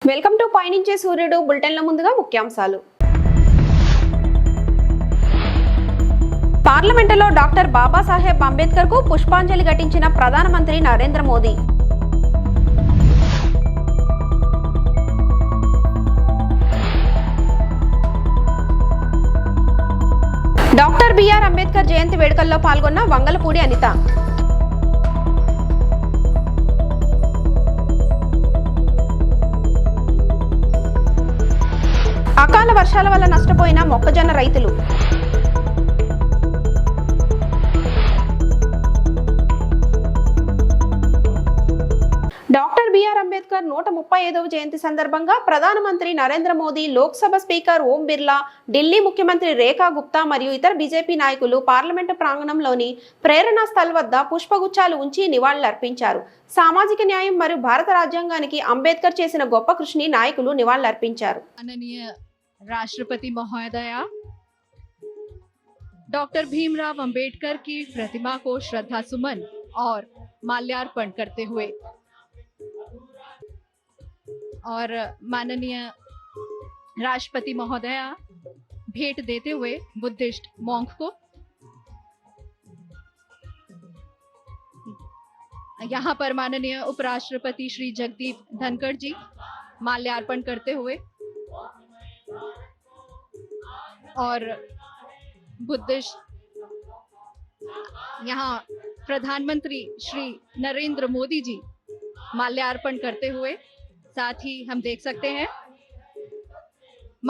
Welcome to పయనించే సూర్యుడు బులెటిన్ల ముందుగా ముఖ్యాంశాలు. పార్లమెంటులో డాక్టర్ బాబాసాహెబ్ అంబేద్కర్ కు పుష్పాంజలి ఘటించిన ప్రధానమంత్రి నరేంద్ర మోదీ. డాక్టర్ బిఆర్ అంబేద్కర్ జయంతి వేడుకల్లో పాల్గొన్న వంగలపూడి అనిత. అకాల వర్షాల వల్ల నష్టపోయిన మొక్కజొన్న రైతులు. డాక్టర్ బిఆర్ అంబేద్కర్ 135వ జయంతి సందర్భంగా ప్రధానమంత్రి నరేంద్ర మోదీ, లోక్సభ స్పీకర్ ఓం బిర్లా, ఢిల్లీ ముఖ్యమంత్రి రేఖా గుప్తా మరియు ఇతర బీజేపీ నాయకులు పార్లమెంటు ప్రాంగణంలోని ప్రేరణా స్థల్ వద్ద పుష్పగుచ్చాలు ఉంచి నివాళులర్పించారు. సామాజిక న్యాయం మరియు భారత రాజ్యాంగానికి అంబేద్కర్ చేసిన గొప్ప కృషిని నాయకులు నివాళులర్పించారు. राष्ट्रपति महोदया, डॉक्टर भीमराव अंबेडकर की प्रतिमा को श्रद्धा सुमन और माल्यार्पण करते हुए और माननीय राष्ट्रपति महोदया भेंट देते हुए बुद्धिस्ट मॉन्क को यहाँ पर माननीय उपराष्ट्रपति श्री जगदीप धनखड़ जी माल्यार्पण करते हुए और बुद्धिस्ट यहाँ प्रधानमंत्री श्री नरेंद्र मोदी जी माल्यार्पण करते हुए, साथ ही हम देख सकते हैं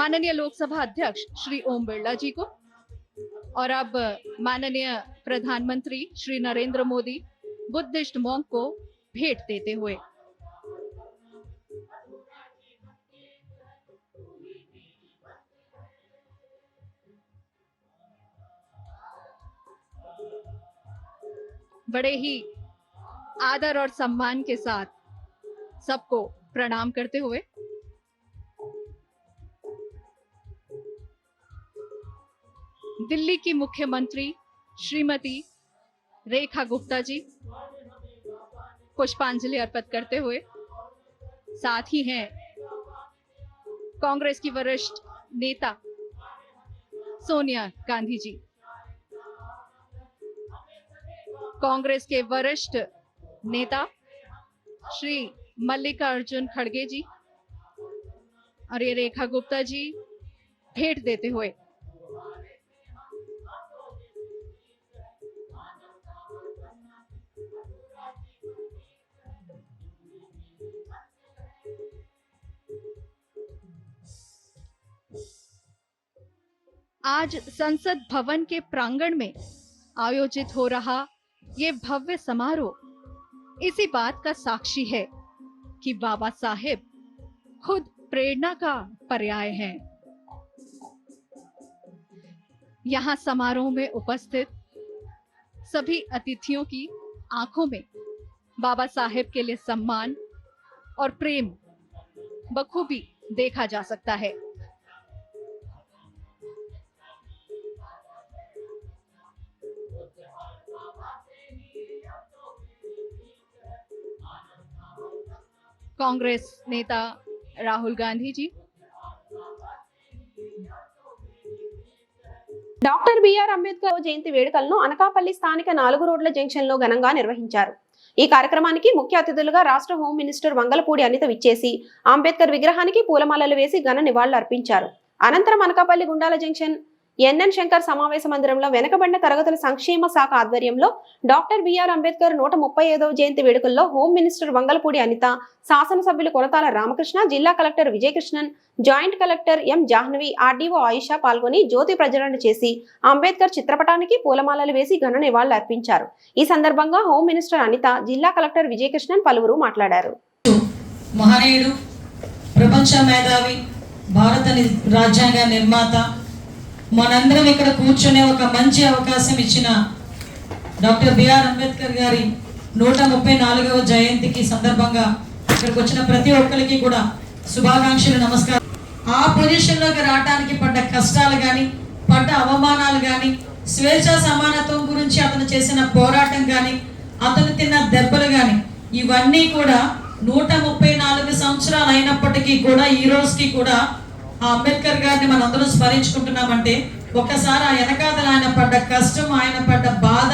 माननीय लोकसभा अध्यक्ष श्री ओम बिरला जी को, और अब माननीय प्रधानमंत्री श्री नरेंद्र मोदी बुद्धिस्ट मॉन्क को भेंट देते हुए बड़े ही आदर और सम्मान के साथ सबको प्रणाम करते हुए दिल्ली की मुख्यमंत्री श्रीमती रेखा गुप्ता जी पुष्पांजलि अर्पित करते हुए, साथ ही हैं कांग्रेस की वरिष्ठ नेता सोनिया गांधी जी, कांग्रेस के वरिष्ठ नेता श्री मल्लिकार्जुन खड़गे जी और ये रेखा गुप्ता जी भेंट देते हुए आज संसद भवन के प्रांगण में आयोजित हो रहा ये भव्य समारोह इसी बात का साक्षी है कि बाबा साहेब खुद प्रेरणा का पर्याय हैं। यहाँ समारोह में उपस्थित सभी अतिथियों की आंखों में बाबा साहेब के लिए सम्मान और प्रेम बखूबी देखा जा सकता है। कांग्रेस नेता राहुल गांधी जी, డాక్టర్ బిఆర్ అంబేద్కర్ జయంతి వేడుకలను అనకాపల్లి స్థానిక 4 రోడ్ల జంక్షన్ లో ఘనంగా నిర్వహించారు. ఈ కార్యక్రమానికి ముఖ్య అతిథులుగా రాష్ట్ర హోం మినిస్టర్ వంగలపూడి అనిత విచ్చేసి అంబేద్కర్ విగ్రహానికి పూలమాలలు వేసి ఘన నివాళులు అర్పించారు. అనంతరం అనకాపల్లి గుండాల జంక్షన్ ఎన్ఎన్ శంకర్ సమావేశ మందిరంలో వెనకబడిన తరగతుల సంక్షేమ శాఖ ఆధ్వర్యంలో డాక్టర్ బిఆర్ అంబేద్కర్ 135వ జయంతి వేడుకల్లో హోం మినిస్టర్ వంగలపూడి అనిత, శాసనసభ్యులు కొనతాల రామకృష్ణ, జిల్లా collector Vijayakrishnan, joint collector M Jahnavi, RDO Ayesha పాల్గొని జ్యోతి ప్రజ్వలన చేసి అంబేద్కర్ చిత్రపటానికి పూలమాలలు వేసి ఘన నివాళులు అర్పించారు. ఈ సందర్భంగా హోం మినిస్టర్ అనిత, జిల్లా కలెక్టర్ విజయకృష్ణన్ పలువురు మాట్లాడారు. మహనీయుడు, ప్రపంచ మేధావి, భారత రాజ్యాంగ నిర్మాత, మనందరం ఇక్కడ కూర్చునే ఒక మంచి అవకాశం ఇచ్చిన డాక్టర్ బిఆర్ అంబేద్కర్ గారి 134వ జయంతికి సందర్భంగా ఇక్కడికి వచ్చిన ప్రతి ఒక్కరికి కూడా శుభాకాంక్షలు, నమస్కారం. ఆ పొజిషన్లోకి రావడానికి పడ్డ కష్టాలు కానీ, పడ్డ అవమానాలు కానీ, స్వేచ్ఛా సమానత్వం గురించి అతను చేసిన పోరాటం కానీ, అతను తిన్న దెబ్బలు కానీ, ఇవన్నీ కూడా 134 సంవత్సరాలు అయినప్పటికీ కూడా ఈ రోజుకి కూడా ఆ అంబేద్కర్ గారిని మనందరం స్మరించుకుంటున్నామంటే ఒకసారి ఆ వెనకాతల ఆయన పడ్డ కష్టం, ఆయన పడ్డ బాధ,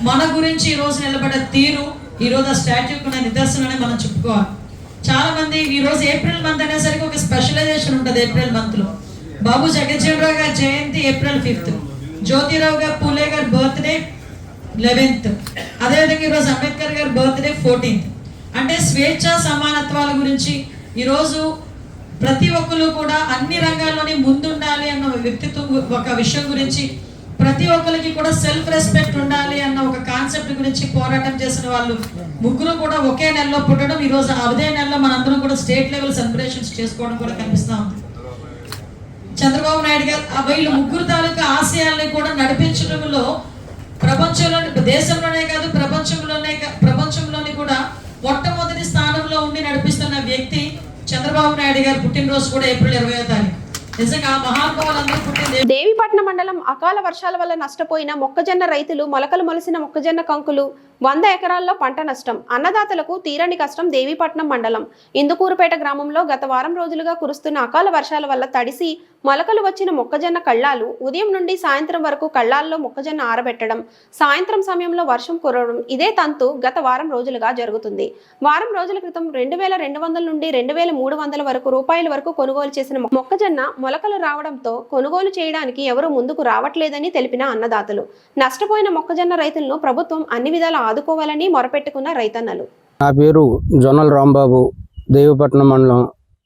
మన గురించి ఈ రోజు నిలబడ్డ తీరు ఈ రోజు ఆ స్టాట్యూకి ఉన్న నిదర్శననే మనం చెప్పుకోవాలి. చాలా మంది ఈ రోజు ఏప్రిల్ మంత్ అనేసరికి ఒక స్పెషలైజేషన్ ఉంటుంది. ఏప్రిల్ మంత్ లో బాబు జగజ్జీవనరావు గారి జయంతి April 5th, జ్యోతిరావు గారు పూలే గారి బర్త్డే 11th, అదేవిధంగా ఈరోజు అంబేద్కర్ గారి బర్త్డే 14th. అంటే స్వేచ్ఛ సమానత్వాల గురించి ఈరోజు ప్రతి ఒక్కరు కూడా అన్ని రంగాల్లోని ముందుండాలి అన్న వ్యక్తిత్వం, ఒక విషయం గురించి, ప్రతి ఒక్కరికి కూడా సెల్ఫ్ రెస్పెక్ట్ ఉండాలి అన్న ఒక కాన్సెప్ట్ గురించి పోరాటం చేసిన వాళ్ళు ముగ్గురు కూడా ఒకే నెలలో పుట్టడం, ఈరోజు అదే నెలలో మనందరం కూడా స్టేట్ లెవెల్ సెలబ్రేషన్స్ చేసుకోవడం కూడా కనిపిస్తూ ఉంది. చంద్రబాబు నాయుడు గారు వీళ్ళు ముగ్గురు తాలూకా ఆశయాల్ని కూడా నడిపించడంలో ప్రపంచంలోని, దేశంలోనే కాదు ప్రపంచంలోని కూడా మొట్టమొదటి స్థానంలో ఉండి నడిపిస్తున్న వ్యక్తి చంద్రబాబు నాయుడు గారు. పుట్టినరోజు కూడా April 20వ తారీఖు. నిజంగా ఆ మహానుభావులందరూ పుట్టిన దేవీపట్నం మండలం అకాల వర్షాల వల్ల నష్టపోయిన మొక్కజొన్న రైతులు మొలకలు మొలిసిన మొక్కజొన్న కంకులు 100 ఎకరాల్లో పంట నష్టం. అన్నదాతలకు తీరని కష్టం. దేవీపట్నం మండలం ఇందుకూరుపేట గ్రామంలో గత వారం రోజులుగా కురుస్తున్న అకాల వర్షాల వల్ల తడిసి మొలకలు వచ్చిన మొక్కజొన్న కళ్ళాలు ఉదయం నుండి సాయంత్రం వరకు కళ్ళాల్లో మొక్కజొన్న ఆరబెట్టడం, సాయంత్రం సమయంలో వర్షం కురవడం ఇదే తంతు గత వారం రోజులుగా జరుగుతుంది. వారం రోజుల క్రితం 2200 నుండి 2300 వరకు రూపాయల వరకు కొనుగోలు చేసిన మొక్కజొన్న మొలకలు రావడంతో కొనుగోలు చేయడానికి ఎవరూ ముందుకు రావట్లేదని తెలిపిన అన్నదాతలు, నష్టపోయిన మొక్కజొన్న రైతులను ప్రభుత్వం అన్ని విధాలా ఆదుకోవాలని మొరపెట్టుకున్న రైతన్నలు. నా పేరు జొన్నల రాంబాబు, దేవీపట్నం మండలం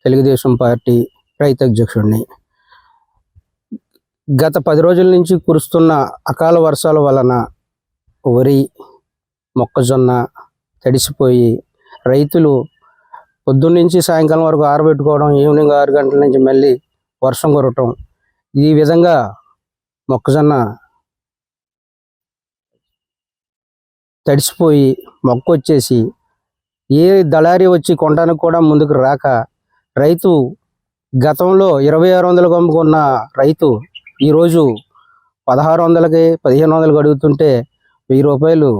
తెలుగుదేశం పార్టీ రైతు అధ్యక్షుడిని. గత 10 రోజుల నుంచి కురుస్తున్న అకాల వర్షాల వలన వరి, మొక్కజొన్న తడిసిపోయి రైతులు పొద్దున్నుంచి సాయంకాలం వరకు ఆరబెట్టుకోవడం, ఈవినింగ్ 6 గంటల నుంచి మళ్ళీ వర్షం కురవటం, ఈ విధంగా మొక్కజొన్న తడిసిపోయి మొక్క వచ్చేసి ఏ దళారీ వచ్చి కొనడానికి కూడా ముందుకు రాక రైతు గతంలో 2600 అమ్ముకున్న రైతు ఈరోజు 1600కి 1500కి అడుగుతుంటే 1000 రూపాయలు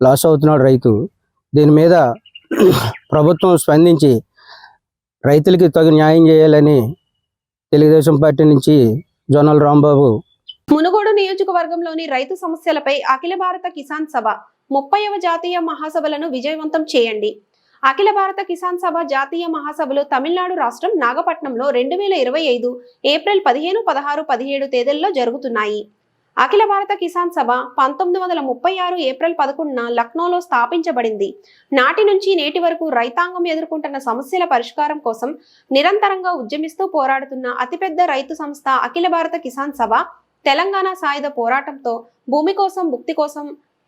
లాస్ అవుతున్నాడు రైతు. దీని మీద ప్రభుత్వం స్పందించి రైతులకి తగు న్యాయం చేయాలని తెలుగుదేశం పార్టీ నుంచి జొన్నల రాంబాబు. మునుగోడు నియోజకవర్గంలోని రైతు సమస్యలపై అఖిల భారత కిసాన్ సభ 30వ జాతీయ మహాసభలను విజయవంతం చేయండి. అఖిల భారత కిసాన్ సభ జాతీయ మహాసభలు తమిళనాడు రాష్ట్రం నాగపట్నంలో 2025 ఏప్రిల్ 15, 16, 17 తేదీల్లో జరుగుతున్నాయి. అఖిల భారత కిసాన్ సభ 1936 ఏప్రిల్ 11న లక్నోలో స్థాపించబడింది. నాటి నుంచి నేటి వరకు రైతాంగం ఎదుర్కొంటున్న సమస్యల పరిష్కారం కోసం నిరంతరంగా ఉద్యమిస్తూ పోరాడుతున్న అతిపెద్ద రైతు సంస్థ అఖిల భారత కిసాన్ సభ. తెలంగాణ సాయుధ పోరాటంతో భూమి కోసం, భుక్తి కోసం,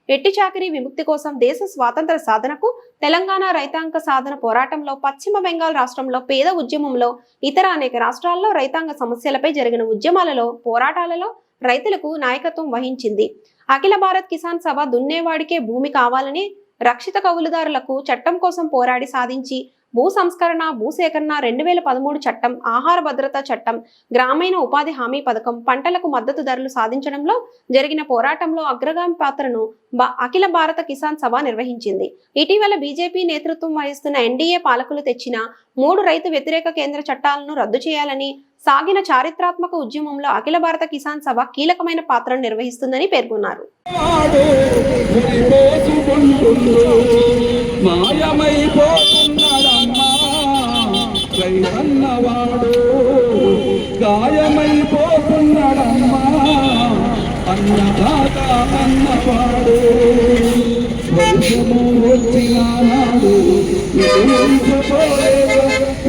వెట్టి చాకిరీ విముక్తి కోసం, దేశ స్వాతంత్ర సాధనకు, తెలంగాణ రైతాంగ సాధన పోరాటంలో, పశ్చిమ బెంగాల్ రాష్ట్రంలో పేద ఉద్యమంలో, ఇతర అనేక రాష్ట్రాల్లో రైతాంగ సమస్యలపై జరిగిన ఉద్యమాలలో, పోరాటాలలో రైతులకు నాయకత్వం వహించింది. అఖిల భారత్ కిసాన్ సభ దున్నేవాడికే భూమి కావాలని, రక్షిత కౌలుదారులకు చట్టం కోసం పోరాడి సాధించి భూ సంస్కరణ, భూసేకరణ, 2013 చట్టం, ఆహార భద్రతా చట్టం, గ్రామీణ ఉపాధి హామీ పథకం, పంటలకు మద్దతు ధరలు సాధించడంలో జరిగిన పోరాటంలో అగ్రగామి పాత్రను అఖిల భారత కిసాన్ సభ నిర్వహించింది. ఇటీవల బీజేపీ నేతృత్వం వహిస్తున్న ఎన్డీఏ పాలకులు తెచ్చిన 3 రైతు వ్యతిరేక కేంద్ర చట్టాలను రద్దు చేయాలని సాగిన చారిత్రాత్మక ఉద్యమంలో అఖిల భారత కిసాన్ సభ కీలకమైన పాత్రను నిర్వహిస్తుందని పేర్కొన్నారు.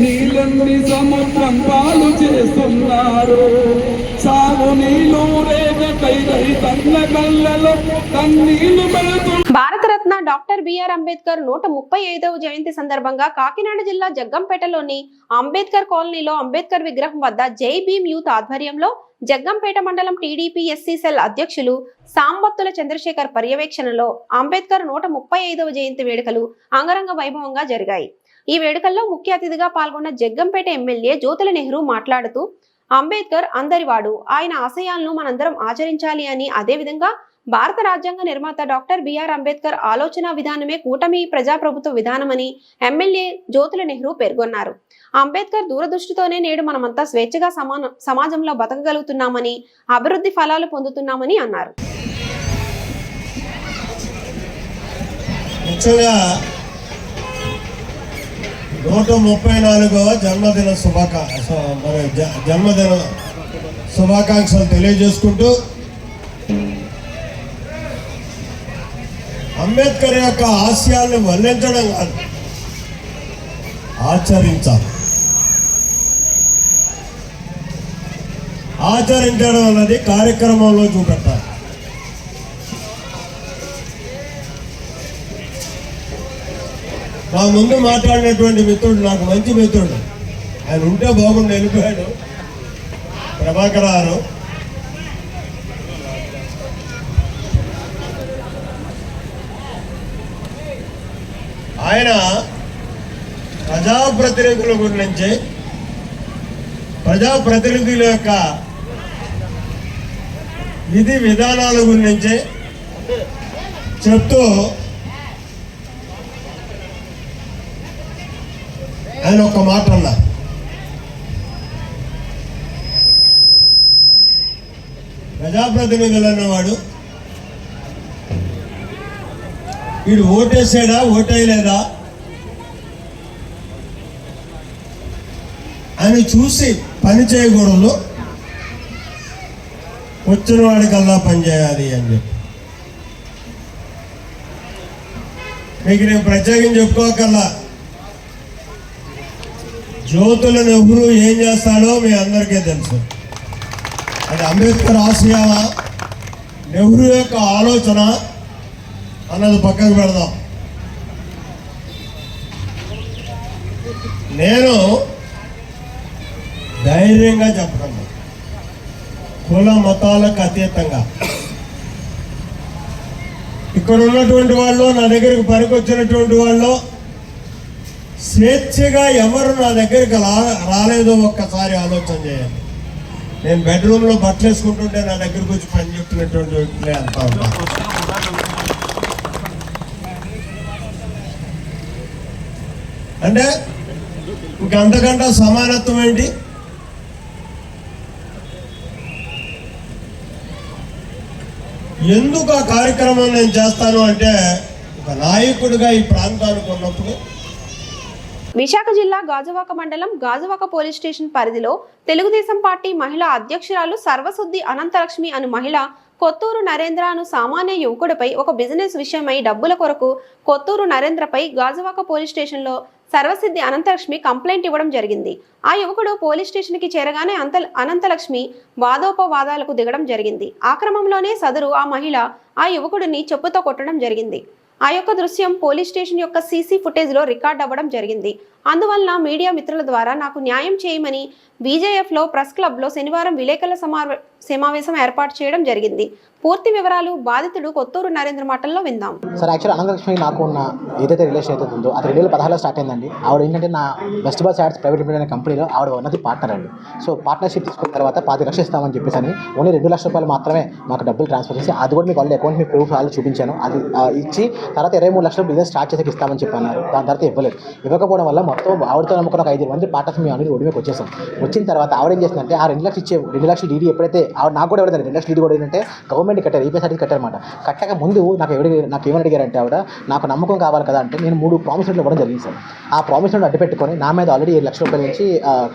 నీళ్ళని సముద్రం పాలు చేస్తున్నారు. సాగు నీళ్ళు రేగకై రైతన్న కళ్ళలో కన్నీళ్లు పెడుతున్నారు. భారతరత్న డాక్టర్ బిఆర్ అంబేద్కర్ 135వ జయంతి సందర్భంగా కాకినాడ జిల్లా జగ్గంపేటలోని అంబేద్కర్ కాలనీలో అంబేద్కర్ విగ్రహం వద్ద జై భీమ్ యూత్ ఆధ్వర్యంలో జగ్గంపేట మండలం టీడీపీ ఎస్సీ సెల్ అధ్యక్షులు సాంబత్తుల చంద్రశేఖర్ పర్యవేక్షణలో అంబేద్కర్ 135వ జయంతి వేడుకలు అంగరంగ వైభవంగా జరిగాయి. ఈ వేడుకల్లో ముఖ్య అతిథిగా పాల్గొన్న జగ్గంపేట ఎమ్మెల్యే జ్యోతుల నెహ్రూ మాట్లాడుతూ, అంబేద్కర్ అందరివాడు, ఆయన ఆశయాలను మనందరం ఆచరించాలి అని, అదేవిధంగా భారత రాజ్యాంగ నిర్మాత డాక్టర్ బిఆర్ అంబేద్కర్ ఆలోచన విధానమే కూటమి ప్రజాప్రభుత్వ విధానమని ఎమ్మెల్యే జ్యోతుల నెహ్రూ పేర్కొన్నారు. అంబేద్కర్ దూరదృష్టితోనే నేడు మనమంతా స్వేచ్ఛగా సమాజంలో బతకగలుగుతున్నామని, అభివృద్ధి ఫలాలు పొందుతున్నామని అన్నారు. ముఖ్యంగా 134వ జన్మదిన శుభాకాంక్షలు తెలియజేసుకుంటూ అంబేద్కర్ యొక్క ఆశయాలను వర్ణించడం కాదు, ఆచరించాలి. ఆచరించడం అన్నది కార్యక్రమంలో చూపెట్టాలి. నా ముందు మాట్లాడినటువంటి మిత్రుడు నాకు మంచి మిత్రుడు, ఆయన ఉంటే బాగుండి వెళ్ళిపోయాడు, ప్రభాకర్ గారు. ఆయన ప్రజాప్రతినిధుల గురించి, ప్రజాప్రతినిధుల యొక్క విధి విధానాల గురించి చెప్తూ ఆయన ఒక మాట అన్నారు. ప్రజాప్రతినిధులు అన్నవాడు వీడు ఓటేసాడా ఓటేయలేదా అని చూసి పని చేయకూడదు, వచ్చిన వాడికల్లా పని చేయాలి అని చెప్పి. మీకు నేను ప్రత్యేకించి చెప్పుకోకల్లా, జ్యోతుల నెహ్రూ ఏం చేస్తాడో మీ అందరికీ తెలుసు. అది అంబేద్కర్ ఆశయాల, నెహ్రూ యొక్క ఆలోచన అన్నది పక్కకు పెడదాం. నేను ధైర్యంగా చెప్పగలను, కుల మతాలకు అతీతంగా ఇక్కడ ఉన్నటువంటి వాళ్ళు, నా దగ్గరికి పనికొచ్చినటువంటి వాళ్ళు స్వేచ్ఛగా ఎవరు నా దగ్గరికి రాలేదో ఒక్కసారి ఆలోచన చేయాలి. నేను బెడ్రూమ్లో బట్టలు వేసుకుంటుంటే నా దగ్గరికి వచ్చి పని చెప్తున్నటువంటి వ్యక్తులే అంతా ఉంటారు. అంటే ఇంకంతకంటే సమానత్వం ఏంటి? ఎందుకు ఆ కార్యక్రమం నేను చేస్తాను అంటే, ఒక నాయకుడిగా ఈ ప్రాంతానికి ఉన్నప్పుడు. విశాఖ జిల్లా గాజువాక మండలం గాజువాక పోలీస్ స్టేషన్ పరిధిలో తెలుగుదేశం పార్టీ మహిళా అధ్యక్షురాలు సర్వశుద్ధి అనంతలక్ష్మి అను మహిళ కొత్తూరు నరేంద్ర అను సామాన్య యువకుడిపై ఒక బిజినెస్ విషయమై డబ్బుల కొరకు కొత్తూరు నరేంద్రపై గాజువాక పోలీస్ స్టేషన్లో సర్వసిద్ధి అనంతలక్ష్మి కంప్లైంట్ ఇవ్వడం జరిగింది. ఆ యువకుడు పోలీస్ స్టేషన్కి చేరగానే అనంతలక్ష్మి వాదోపవాదాలకు దిగడం జరిగింది. ఆ క్రమంలోనే సదరు ఆ మహిళ ఆ యువకుడిని చెప్పుతో కొట్టడం జరిగింది. ఆ యొక్క దృశ్యం పోలీస్ స్టేషన్ యొక్క సీసీ ఫుటేజ్లో రికార్డ్ అవ్వడం జరిగింది. అందువలన మీడియా మిత్రుల ద్వారా నాకు న్యాయం చేయమని బీజేఎఫ్లో ప్రెస్ క్లబ్లో శనివారం విలేకరుల సమావేశం ఏర్పాటు చేయడం జరిగింది. పూర్తి వివరాలు బాధితుడు కొత్తూరు నరేంద్ర మాటల్లో విందాం. సార్, యాక్చువల్ అనంతలక్ష్మి నాకు ఉన్న ఏదైతే రిలేషన్ అయితే ఉందో అది 2016లో స్టార్ట్ అయిందండి. ఆవిడ ఏంటంటే నా best boss ads private limited అనే కంపెనీలో ఆవిడ ఉన్నది పార్ట్నర్ అండి. సో పార్ట్నర్షిప్ తీసుకున్న తర్వాత 5 లక్షలు ఇస్తామని చెప్పేసి అని ఓన్లీ 2 లక్షల రూపాయలు మాత్రమే మాకు డబ్బులు ట్రాన్స్ఫర్ చేసి, అది కూడా మీకు ఆల్రెడీ అకౌంట్ మీ ప్రూఫ్ వాళ్ళు చూపించాను, అది ఇచ్చి తర్వాత 23 లక్షలు బిజినెస్ స్టార్ట్ చేసి ఇస్తామని చెప్పన్నారు. దాని తర్వాత ఇవ్వలేదు. ఇవ్వకపోవడం వల్ల మొత్తం ఆవిడతో నమ్ముకున్న ఒక 5 మంది పార్ట్నర్స్ మేము అనేది రోడ్డు మీకు వచ్చేసాం. వచ్చిన తర్వాత ఆవిడ ఏం చేసిందంటే ఆ 2 లక్షలు ఇచ్చే 2 లక్షలు డీడీ ఎప్పుడైతే ఆవిడ నాకు కూడా ఎవరైతే 2 లక్షలు డీడీ కూడా ఏంటంటే గవర్నమెంట్ కట్టారు, ఈపీఎస్ సర్టిఫికేట్ కట్టారన్నమాట. కట్టక ముందు నాకు ఏమని అడిగారంటే ఆవిడ నాకు నమ్మకం కావాలి కదా అంటే నేను 3 ప్రామిస్ నోట్లు ఇవ్వడం జరిగింది సార్. ఆ ప్రామిస్ నోట్లు అడ్డు పెట్టుకొని నా మీద ఆల్రెడీ 7 లక్షల రూపాయల నుంచి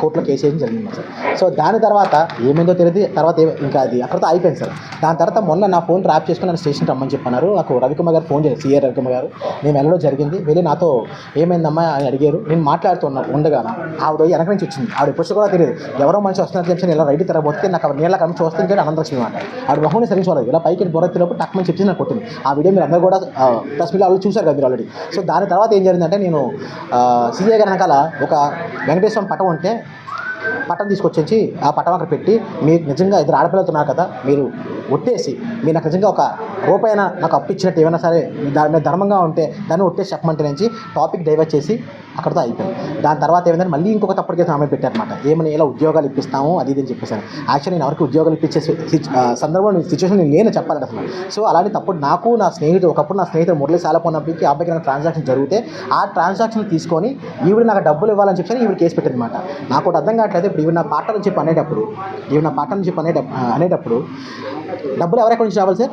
కోర్టులో కేసు వేయడం జరిగింది సార్. సో దాని తర్వాత ఏమైందో తెలియదు, తర్వాత ఇంకా అది అక్కడితో అయిపోయింది సార్. దాని తర్వాత మొన్న నా ఫోన్ ట్రాప్ చేసుకుని నన్ను స్టేషన్కి రమ్మని చెప్పన్నారు. నాకు రవికుమార్ గారు ఫోన్ చేశారు, సీఆర్ రవికుమార్ గారు. నేను వెళ్ళడం జరిగింది. వెళ్ళి నాతో ఏమైందమ్మా అని అడిగారు. నేను ఉండగా ఆవిడ వెనక నుంచి వచ్చింది. ఆవిడ ఎప్పుడు కూడా తెలియదు, ఎవరో మనిషి వస్తున్నారు చెప్పి ఇలా రైట్ తరబోతే నాకు నీళ్ళ కమిషన్ చూస్తుంటే అనంతలక్ష్మి మాట ఆవిడ మొహం సరించలేదు. ఇలా పైకి బొరతిలోపు టక్మని చెప్పి నాకు కొట్టింది. ఆ వీడియో మీరు అందరూ కూడా ప్రెస్ మీలో వాళ్ళు చూశారు కదా మీరు ఆల్రెడీ. సో దాని తర్వాత ఏం జరిగిందంటే నేను సీఏ గారి వెనకాల ఒక వెంకటేశ్వరం పటం ఉంటే పట్టం తీసుకొచ్చేసి ఆ పట్టం అక్కడ పెట్టి, మీరు నిజంగా 2 ఆడపిల్లలు ఉన్నారు కదా, మీరు ఒట్టేసి మీరు నాకు నిజంగా ఒక రూపాయినా నాకు అప్పు ఇచ్చినట్టు ఏమైనా సరే దాని మీద ధర్మంగా ఉంటే దాన్ని ఒట్టేసి చెప్పమంటే నుంచి టాపిక్ డైవర్ట్ చేసి అక్కడితో అయిపోయింది. దాని తర్వాత ఏమైందంటే మళ్ళీ ఇంకొక తప్పుడు కేసు ఆమె పెట్టారనమాట. ఏమని ఇలా ఉద్యోగాలు ఇప్పిస్తాము అది ఇది అని చెప్పేసాను. యాక్చువల్లీ నేను ఎవరికి ఉద్యోగాలు ఇప్పించే సందర్భం సిచ్యువేషన్ నేను లేని చెప్పాలంటే అసలు. సో అలాంటి తప్పుడు నాకు నా స్నేహితుడు ఒకప్పుడు నా స్నేహితుడు మురళి సాలపోయినప్పటికీ ఆ అబ్బాయికి నాకు ట్రాన్సాక్షన్ జరిగితే ఆ ట్రాన్సాక్షన్ తీసుకొని ఈవిడ నాకు డబ్బులు ఇవ్వాలని చెప్పి ఈవిడ కేసు పెట్టింది అనమాట. నాకు ఒకటి అర్థం కావట్లేదు. ఇప్పుడు ఈవిడ నా పార్ట్నర్ అని చెప్పి అనేటప్పుడు డబ్బులు ఎవరెక్కడి నుంచి రావాలి సార్?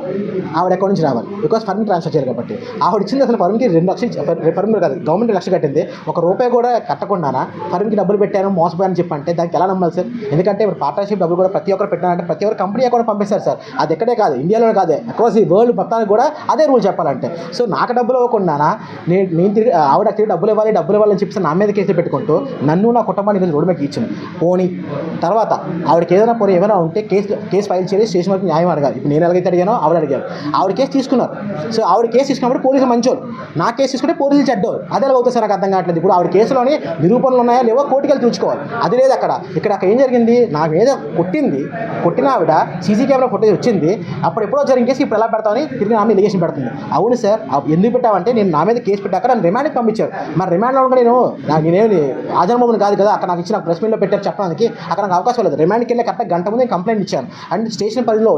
ఆవిడ ఎక్కడి నుంచి రావాలి? బికాస్ ఫర్మ్ ట్రాన్స్ఫర్ చేయాలి కాబట్టి. ఆవిడ ఇచ్చింది అసలు ఫర్మ్కి 2 లక్షలు, ఫర్మ్ కాదు గవర్నమెంట్ 1 లక్ష కట్టింది. ₹1 కూడా కట్టకుండా ఫర్మ్కి డబ్బులు పెట్టాను మోసపోయాను చెప్పంటే దానికి ఎలా నమ్మాలి సార్? ఎందుకంటే ఇప్పుడు పార్ట్నర్షిప్ డబ్బులు కూడా ప్రతి ఒక్కరు పెట్టాలంటే ప్రతి ఒక్కరు కంపెనీ అకౌంట్ పంపిస్తారు సార్. అది ఎక్కడే కాదు, ఇండియాలోనే కాదే, అక్రాస్ ఈ వరల్డ్ మొత్తానికి కూడా అదే రూల్ చెప్పాలంటే. సో నాకు డబ్బులు ఇవ్వకుండా నేను తిరిగి ఆవిడ తిరిగి డబ్బులు ఇవ్వాలని చెప్పి నా మీద కేసులు పెట్టుకుంటూ నన్ను నా కుటుంబాన్ని ఈరోజు రోడ్డు మీద ఇచ్చింది. పోనీ తర్వాత ఆవిడకి ఏమైనా ఉంటే కేసు ఫైల్ చేసి స్టేషన్ వరకు న్యాయం అడగాలి. ఇప్పుడు నేను ఎలాగైతే అడిగానో ఆవిడ అడిగారు. ఆవిడ కేసు తీసుకున్నారు. సో ఆవిడ కేసు తీసుకున్నప్పుడు పోలీసులు మంచోళ్ళు, నా కేసు తీసుకుంటే పోలీసులు చెడ్డోళ్ళు. అదే అవుతుంది సార్, నాకు అర్థం కావట్లేదు. ఇప్పుడు ఆవిడ కేసులోని నిరూపణలు ఉన్నాయా లేవో కోర్టుకి వెళ్ళి చూసుకోవాలి. అది లేదు ఇక్కడ ఏం జరిగింది, నా మీద కొట్టిన ఆవిడ సీసీ కెమెరా ఫుటేజ్ వచ్చింది. అప్పుడు ఎప్పుడో జరిగిన కేసు ఇప్పుడు ఎలా పెడతామని తిరిగి నా మీద ఎలిగేషన్ పెడుతుంది. అవును సార్, ఎందుకు పెట్టామంటే నేను నా మీద కేసు పెట్టాక నన్ను రిమాండ్కి పంపించారు. మరి రిమాండ్లో కూడా నేనేమి ఆజన్మోహన్ కాదు కదా, అక్కడ నాకు ఇచ్చిన ప్రెస్ మీట్లో పెట్టారు చెప్పడానికి. అక్కడ నాకు అవకాశం లేదు. రిమాండ్కి వెళ్ళి కరెక్ట్గా గంట ముందు నేను కంప్లైంట్ ఇచ్చాను. అండ్ స్టేషన్లో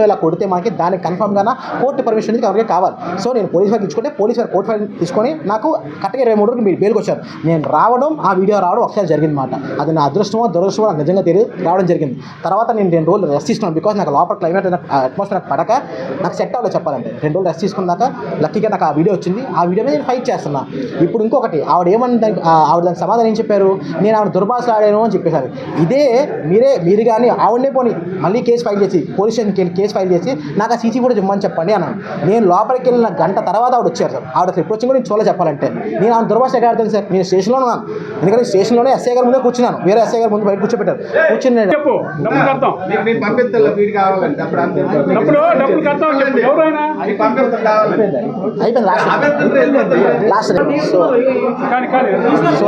ఇలా కొడితే మనకి దానికి కన్ఫర్మ్గా కోర్టు పర్మిషన్ ఎవరికి కావాలి. సో నేను పోలీస్ వారికి ఇచ్చుకుంటే పోలీస్ వారు కోర్టు ఫైల్ తీసుకొని నాకు కరెక్ట్గా 23 రోజులు మీరు బెయిల్కి వచ్చారు. నేను రావడం ఆ వీడియో రావడం ఒకసారి జరిగింది మాట. అది నా అదృష్టమో దురదృష్టమో నాకు నిజంగా తెలియదు, రావడం జరిగింది. తర్వాత నేను 2 రోజులు రెస్ట్ తీసుకున్నాను. బికాస్ నాకు లోపల క్లైమేట్ అట్మాస్ఫియర్ నాకు పడక నాకు సెట్ అవ్వలేదు చెప్పాలంటే. 2 రోజులు రెస్ట్ తీసుకున్నాక లక్కీగా నాకు ఆ వీడియో వచ్చింది. ఆ వీడియో మీద నేను ఫైట్ చేస్తున్నా. ఇప్పుడు ఇంకొకటి ఆవిడ దానికి సమాధానం ఏం చెప్పారు, నేను ఆవిడ దుర్భాషలు ఆడాను అని చెప్పేశారు. ఇదే మీరు కానీ ఆవిడనే పోనీ మళ్ళీ కేసు ఫైల్ చేసి పోలీస్ స్టేషన్కి వెళ్ళి కేసు ఫైల్ చేసి నాకు ఆ సీసీ కూడా ఇమ్మని చెప్పండి అన్నాను. నేను లోపలికి వెళ్ళిన గంట తర్వాత ఆవిడ వచ్చారు సార్. ఆవిడ అసలు ఎప్పుడు వచ్చి కూడా నేను చూడలే చెప్పాలంటే. నేను ఆవిడ దుర్భాష ఆడతాను సార్. నేను స్టేషన్లో ఉన్నాను. ఎందుకంటే స్టేషన్లోనే ఎస్ఐ గారి ముందే కూర్చున్నాను. వేరే ఎస్ఐ గారి ముందు బయట కూర్చోబెట్టారు. కూర్చుని అయిపోయింది లాస్ట్. సో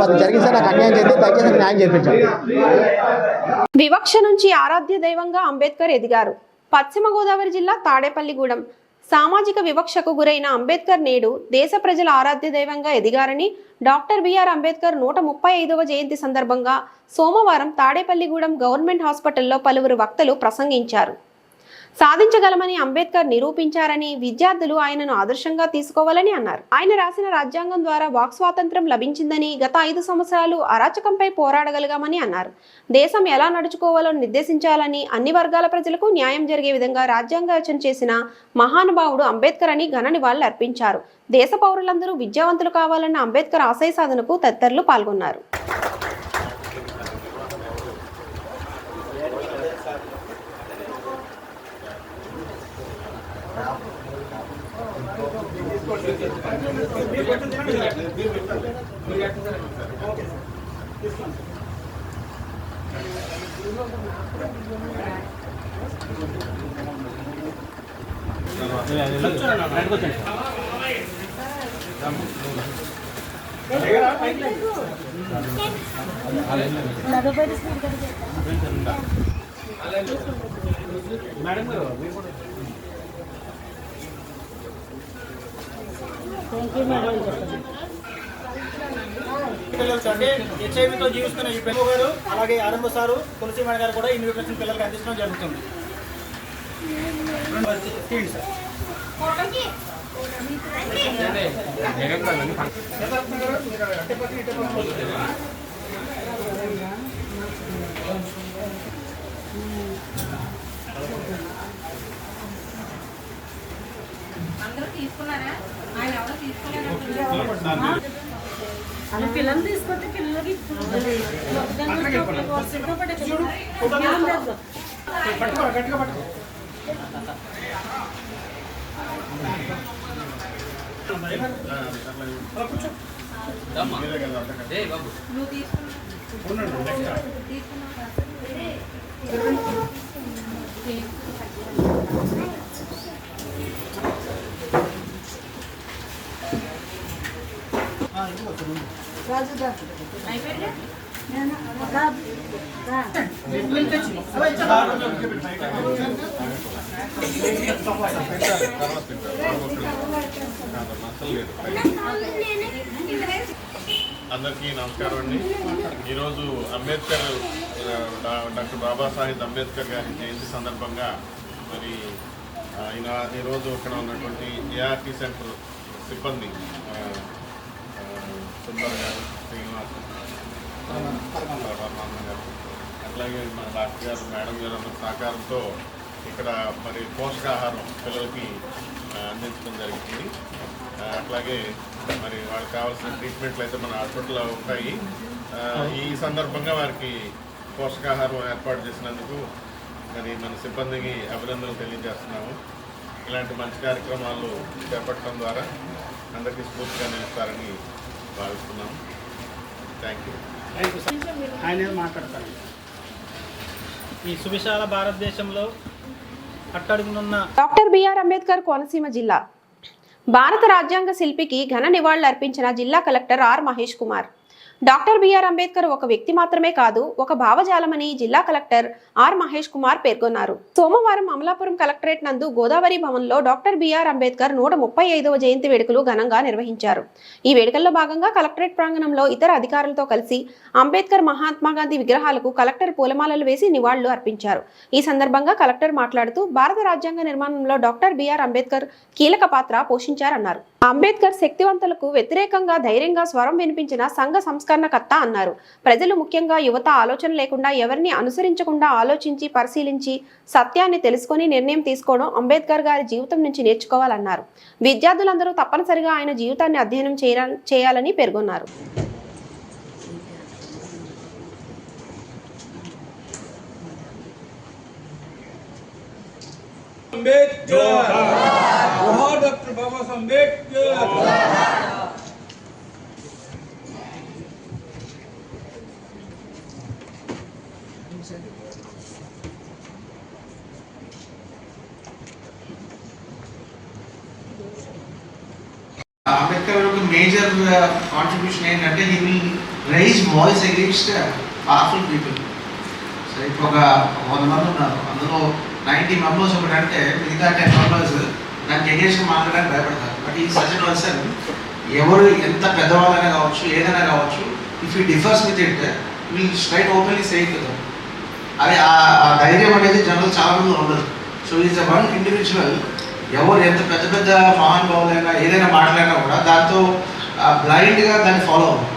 అది జరిగింది సార్. నాకు అన్యాయం చేస్తే దయచేసి న్యాయం చేయించాను. వివక్ష నుంచి ఆరాధ్య దైవంగా అంబేద్కర్ ఎదిగారు. పశ్చిమ గోదావరి జిల్లా తాడేపల్లిగూడెం. సామాజిక వివక్షకు గురైన అంబేద్కర్ నేడు దేశ ప్రజల ఆరాధ్య దైవంగా ఎదిగారని డాక్టర్ బిఆర్ అంబేద్కర్ 135వ జయంతి సందర్భంగా సోమవారం తాడేపల్లిగూడెం గవర్నమెంట్ హాస్పిటల్లో పలువురు వక్తలు ప్రసంగించారు. సాధించగలమని అంబేద్కర్ నిరూపించారని, విద్యార్థులు ఆయనను ఆదర్శంగా తీసుకోవాలని అన్నారు. ఆయన రాసిన రాజ్యాంగం ద్వారా వాక్ స్వాతంత్రం లభించిందని, గత 5 సంవత్సరాలు అరాచకంపై పోరాడగలిగామని అన్నారు. దేశం ఎలా నడుచుకోవాలో నిర్దేశించాలని, అన్ని వర్గాల ప్రజలకు న్యాయం జరిగే విధంగా రాజ్యాంగ రచన చేసిన మహానుభావుడు అంబేద్కర్ అని ఘన నివాళులు అర్పించారు. దేశ పౌరులందరూ విద్యావంతులు కావాలన్న అంబేద్కర్ ఆశయ సాధనకు తదితరులు పాల్గొన్నారు. అంటే హెచ్ఐవితో జీవిస్తున్న ఈ పెద్ద గారు అలాగే ఆరంభ సారు తులసి మేడ గారు కూడా ఈ న్యూట్రిషన్ పిల్లలకి అందించడం జరుగుతుంది. అందరూ తీసుకున్నారా? ఆయన ఎవరో తీసుకోలేదా? పిల్లలు తీసుకుంటే పిల్లలకి నువ్వు తీసుకున్నా అయిపోయింది. అందరికీ నమస్కారం అండి. ఈరోజు అంబేద్కర్ డాక్టర్ బాబాసాహెబ్ అంబేద్కర్ గారి జయంతి సందర్భంగా మరి ఈరోజు ఇక్కడ ఉన్నటువంటి ఏఆర్టీ సెంటర్ సిబ్బంది సుందర్ గారు, శ్రీనివాస్ గారు, అట్లాగే మన డాక్టర్ గారు, మేడం గారు అందరి సహకారంతో ఇక్కడ మరి పోషకాహారం పిల్లలకి అందించడం జరిగింది. అట్లాగే మరి వాళ్ళకి కావాల్సిన ట్రీట్మెంట్లు అయితే మన హాస్పిటల్లో ఉంటాయి. ఈ సందర్భంగా వారికి పోషకాహారం ఏర్పాటు చేసినందుకు మరి మన సిబ్బందికి అభినందనలు తెలియజేస్తున్నాము. ఇలాంటి మంచి కార్యక్రమాలు చేపట్టడం ద్వారా అందరికీ స్ఫూర్తిగా నిలుస్తారని భావిస్తున్నాము. Thank you. ఆయన మాట్లాడతారు. ఈ సువిశాల భారతదేశంలో అట్టడుగునున్న డాక్టర్ బిఆర్ అంబేద్కర్ కోనసీమ జిల్లా భారత రాజ్యాంగ శిల్పికి ఘన నివాళులర్పించిన జిల్లా కలెక్టర్ ఆర్ మహేష్ కుమార్. డాక్టర్ బిఆర్ అంబేద్కర్ ఒక వ్యక్తి మాత్రమే కాదు, ఒక భావజాలమని జిల్లా కలెక్టర్ ఆర్ మహేష్ కుమార్ పేర్కొన్నారు. సోమవారం అమలాపురం కలెక్టరేట్ నందు గోదావరి భవన్లో డాక్టర్ బిఆర్ అంబేద్కర్ 135వ జయంతి వేడుకలు ఘనంగా నిర్వహించారు. ఈ వేడుకల్లో భాగంగా కలెక్టరేట్ ప్రాంగణంలో ఇతర అధికారులతో కలిసి అంబేద్కర్, మహాత్మా గాంధీ విగ్రహాలకు కలెక్టర్ పూలమాలలు వేసి నివాళులు అర్పించారు. ఈ సందర్భంగా కలెక్టర్ మాట్లాడుతూ భారత రాజ్యాంగ నిర్మాణంలో డాక్టర్ బిఆర్ అంబేద్కర్ కీలక పాత్ర పోషించారన్నారు. అంబేద్కర్ శక్తివంతులకు వ్యతిరేకంగా ధైర్యంగా స్వరం వినిపించిన సంఘ సంస్కరణకర్త అన్నారు. ప్రజలు, ముఖ్యంగా యువత ఆలోచన లేకుండా ఎవరిని అనుసరించకుండా ఆలోచించి పరిశీలించి సత్యాన్ని తెలుసుకొని నిర్ణయం తీసుకోవడం అంబేద్కర్ గారి జీవితం నుంచి నేర్చుకోవాలన్నారు. విద్యార్థులందరూ తప్పనిసరిగా ఆయన జీవితాన్ని అధ్యయనం చేయాలని పేర్కొన్నారు. డాక్టర్ బాబాసాహెబ్ అంబేద్కర్. అంబేద్కర్ ఒక మేజర్ కాంట్రిబ్యూషన్ ఏంటంటే he will raise voice against powerful people. So ఇప్పుడు ఒక 100 మంది ఉన్నారు, అందులో 90 మెంబర్స్ ఒకటి అంటే మిగతా 10 మెంబర్స్ దానికి అగేన్స్ట్ మాట్లాడడానికి భయపడతారు. బట్ ఈ సచ్ పర్సన్ ఎవరు ఎంత పెద్దవాళ్ళైనా కావచ్చు, ఏదైనా కావచ్చు, if you differs with it will straight openly సే కదా. అది ఆ ధైర్యం అనేది జనరల్ చాలా మంది ఉండదు. So is a one individual. ఎవరు ఎంత పెద్ద పెద్ద మహానుభావులైనా ఏదైనా మాట్లాడినా కూడా దాంతో బ్లైండ్గా దాన్ని ఫాలో అవ్వదు.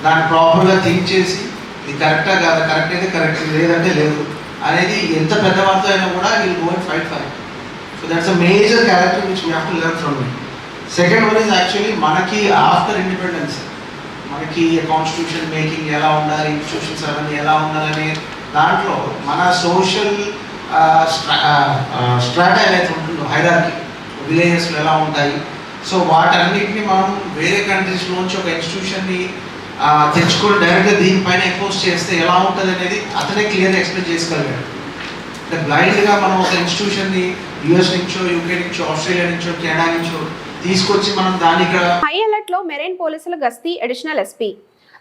దాన్ని ప్రాపర్గా థింక్ చేసి ఇది కరెక్టా కాదా, కరెక్ట్ అయితే కరెక్ట్, లేదంటే లేదు అనేది ఎంత పెద్దవాళ్ళతో అయినా కూడా will go and fight for it. So that's a major character which we have to learn from it. Second one is actually మనకి ఆఫ్టర్ ఇండిపెండెన్స్ మనకి కాన్స్టిట్యూషన్ మేకింగ్ ఎలా ఉండాలి, ఇన్స్టిట్యూషన్స్ అవన్నీ ఎలా ఉండాలనే దాంట్లో మన సోషల్ స్ట్రాటా ఏదైతే ఉంటుందో హైరార్కీ విలేజెస్లో ఎలా ఉంటాయి, సో వాటన్నిటిని మనం వేరే కంట్రీస్లోంచి ఒక ఇన్స్టిట్యూషన్ని తెచ్చుకొని డైరెక్ట్గా దీనిపైన ఎంపోజ్ చేస్తే ఎలా ఉంటుంది అనేది అతనే క్లియర్గా ఎక్స్ప్లెయిన్ చేసుకోగలిగాడు. అంటే బ్లైండ్గా మనం ఒక ఇన్స్టిట్యూషన్ని యూఎస్ నుంచో, యూకే నుంచో, ఆస్ట్రేలియా నుంచో, కెనడా నుంచో తీసుకొచ్చి మనం దాన్ని ఇక్కడ హై అలర్ట్ లో మెరైన్ పోలీసుల గస్తీ. అడిషనల్ ఎస్పీ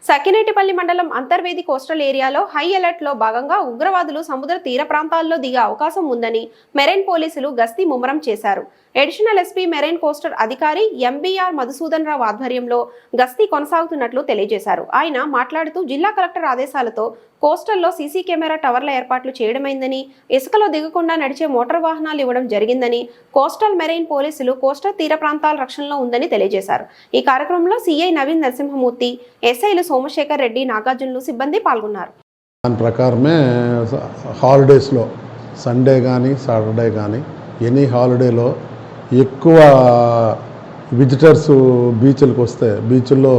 సకినేటిపల్లి మండలం అంతర్వేది కోస్టల్ ఏరియాలో హై అలర్ట్ లో భాగంగా ఉగ్రవాదులు సముద్ర తీర ప్రాంతాల్లో దిగే అవకాశం ఉందని మెరైన్ పోలీసులు గస్తీ ముమ్మరం చేశారు. అడిషనల్ ఎస్పీ మెరైన్ కోస్టల్ అధికారి ఎంబీఆర్ మధుసూదన్ రావు ఆధ్వర్యంలో గస్తీ కొనసాగుతున్నట్లు తెలియజేశారు. ఆయన మాట్లాడుతూ జిల్లా కలెక్టర్ ఆదేశాలతో కోస్టల్లో సీసీ కెమెరా టవర్ల ఏర్పాట్లు చేయడమైందని, ఇసుకలో దిగకుండా నడిచే మోటార్ వాహనాలు ఇవ్వడం జరిగిందని, కోస్టల్ మెరైన్ పోలీసులు కోస్టల్ తీర ప్రాంతాల రక్షణలో ఉందని తెలియజేశారు. ఈ కార్యక్రమంలో సిఐ నవీన్ నరసింహమూర్తి, ఎస్ఐలు సోమశేఖర్ రెడ్డి, నాగార్జునులు సిబ్బంది పాల్గొన్నారు. దాని ప్రకారమే హాలిడేస్లో సండే కానీ సాటర్డే కానీ ఎనీ హాలిడేలో ఎక్కువ విజిటర్స్ బీచ్లకు వస్తే బీచ్ల్లో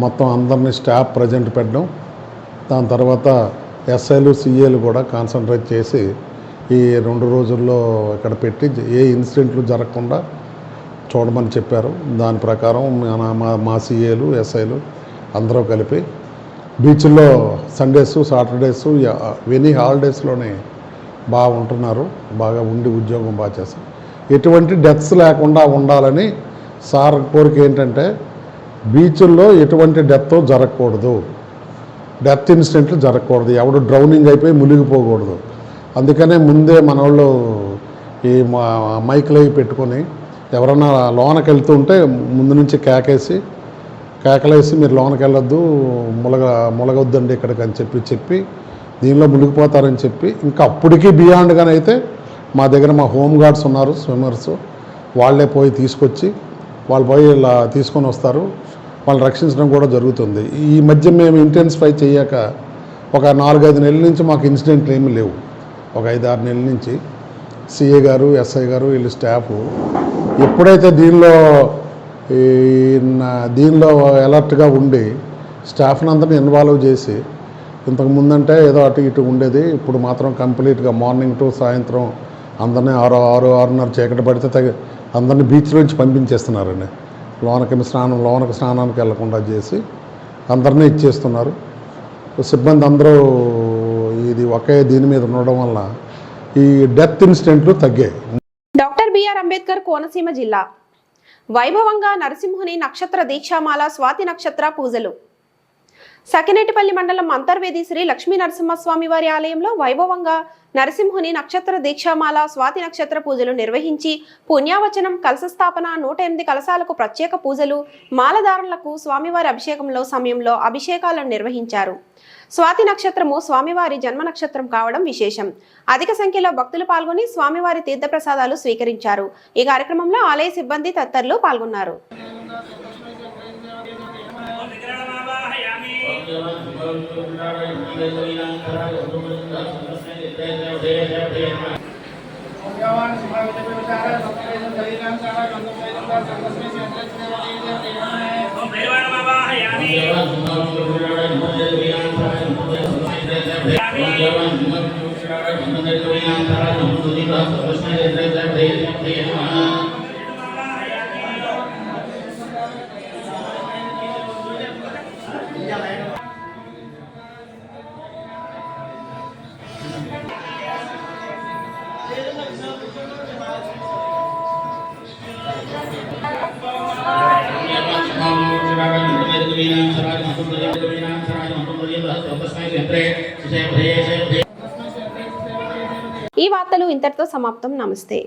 మొత్తం అందరినీ స్టాఫ్ ప్రజెంట్ పెట్టడం, దాని తర్వాత ఎస్ఐలు సిఏలు కూడా కాన్సన్ట్రేట్ చేసి ఈ 2 రోజుల్లో ఇక్కడ పెట్టి ఏ ఇన్సిడెంట్లు జరగకుండా చూడమని చెప్పారు. దాని ప్రకారం మా సిఏలు ఎస్ఐలు అందరూ కలిపి బీచ్ల్లో సండేస్ సాటర్డేస్ ఎనీ హాలిడేస్లోనే బాగా ఉంటున్నారు, బాగా ఉండి ఉద్యోగం బాగా చేస్తారు. ఎటువంటి డెత్స్ లేకుండా ఉండాలని సార్ కోరిక ఏంటంటే బీచ్ల్లో ఎటువంటి డెత్ జరగకూడదు. డెత్ ఇన్సిడెంట్లు జరగకూడదు, ఎవడు డ్రౌనింగ్ అయిపోయి మునిగిపోకూడదు. అందుకనే ముందే మన వాళ్ళు ఈ మైకులు అవి పెట్టుకొని ఎవరన్నా లోనకి వెళ్తూ ఉంటే ముందు నుంచి కేకలేసి మీరు లోనకి వెళ్ళొద్దు, ములగొద్దండి ఇక్కడికి అని చెప్పి దీనిలో మునిగిపోతారని చెప్పి, ఇంకా అప్పటికీ బియాండ్గానే అయితే మా దగ్గర మా హోమ్ గార్డ్స్ ఉన్నారు, స్విమ్మర్స్, వాళ్ళే పోయి తీసుకొచ్చి వాళ్ళు పోయి ఇలా తీసుకొని వస్తారు, వాళ్ళు రక్షించడం కూడా జరుగుతుంది. ఈ మధ్య మేము ఇంటెన్సిఫై చేయక ఒక 4-5 నెలల నుంచి మాకు ఇన్సిడెంట్లు ఏమీ లేవు. ఒక 5-6 నెలల నుంచి సిఏ గారు, ఎస్ఐ గారు, వీళ్ళు స్టాఫ్ ఎప్పుడైతే దీనిలో అలర్ట్గా ఉండి స్టాఫ్ని అందరినీ ఇన్వాల్వ్ చేసి, ఇంతకు ముందంటే ఏదో అటు ఇటు ఉండేది, ఇప్పుడు మాత్రం కంప్లీట్గా మార్నింగ్ టు సాయంత్రం అందరినీ 6-6:30 చీకటి పడితే అందరినీ బీచ్ నుంచి పంపించేస్తున్నారండి. లోనకి స్నానానికి వెళ్లకుండా చేసి అందరినీ ఇచ్చేస్తున్నారు. సిబ్బంది అందరూ ఇది ఒకే దీని మీద ఉండడం వల్ల ఈ డెత్ ఇన్సిడెంట్లు తగ్గాయి. డాక్టర్ బిఆర్ అంబేద్కర్ కోనసీమ జిల్లా వైభవంగా నరసింహుని నక్షత్ర దీక్షామాల స్వాతి నక్షత్ర పూజలు. సకినేటిపల్లి మండలం అంతర్వేది శ్రీ లక్ష్మీ నరసింహస్వామి వారి ఆలయంలో వైభవంగా నరసింహుని నక్షత్ర దీక్షామాల స్వాతి నక్షత్ర పూజలు నిర్వహించి పుణ్యావచనం, కలశ స్థాపన, 108 కలశాలకు ప్రత్యేక పూజలు, మాలధారణలకు స్వామివారి అభిషేకంలో సమయంలో అభిషేకాలను నిర్వహించారు. స్వాతి నక్షత్రము స్వామివారి జన్మ నక్షత్రం కావడం విశేషం. అధిక సంఖ్యలో భక్తులు పాల్గొని స్వామివారి తీర్థప్రసాదాలు స్వీకరించారు. ఈ కార్యక్రమంలో ఆలయ సిబ్బంది తదితరులు పాల్గొన్నారు. ఈ వార్తలు ఇంతటితో సమాప్తం. నమస్తే.